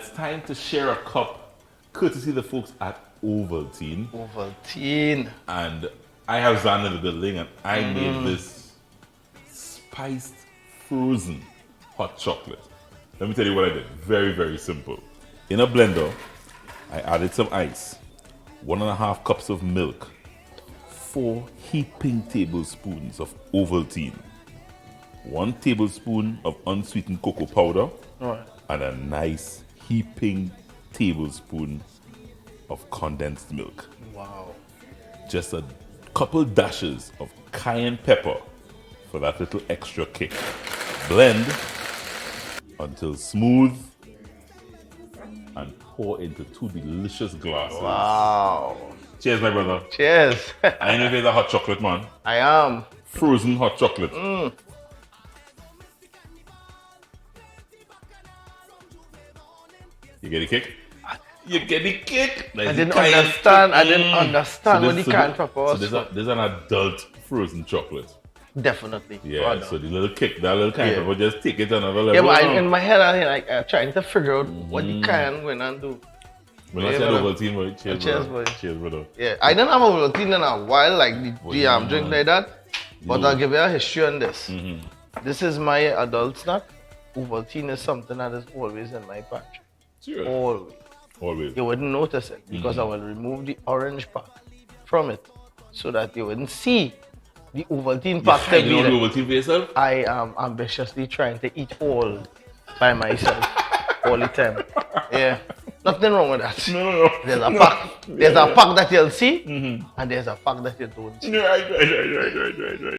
It's time to share a cup, courtesy of the folks at Ovaltine. Ovaltine. And I have Zan in the building, and I made this spiced frozen hot chocolate. Let me tell you what I did. Very, very simple. In a blender, I added some ice, 1.5 cups of milk, 4 heaping tablespoons of Ovaltine, 1 tablespoon of unsweetened cocoa powder, Right. and a nice heaping tablespoon of condensed milk. Wow. Just a couple dashes of cayenne pepper for that little extra kick. Blend until smooth and pour into 2 delicious glasses. Wow. Cheers, my brother. Cheers. I know there's a hot chocolate, man. I am. Frozen hot chocolate. You get a kick? You get the kick. I didn't understand. I didn't understand what the cayenne pepper So was. there's an adult frozen chocolate. Definitely. Yeah, Oh, no. so the little kick, that little cayenne Yeah. pepper, just take it another level. Yeah, but in my head, I'm trying to figure out what the cayenne went and do. When I Yeah, said brother. Ovaltine, boy, cheers, Cheers, brother. boy. Cheers, brother. Yeah, I didn't have a Ovaltine in a while, like Well, the yeah, drink man. like that. But Yeah. I'll give you a history on this. This is my adult snack. Ovaltine is something that is always in my pantry. Cheers. Always. Always. You wouldn't notice it because I will remove the orange part from it so that you wouldn't see the Ovaltine You part. to hiding be all there. the Ovaltine for yourself? I am ambitiously trying to eat all by myself all the time. Yeah, nothing wrong with that. No. There's a pack. There's a pack that you'll see, and there's a pack that you don't see. Right.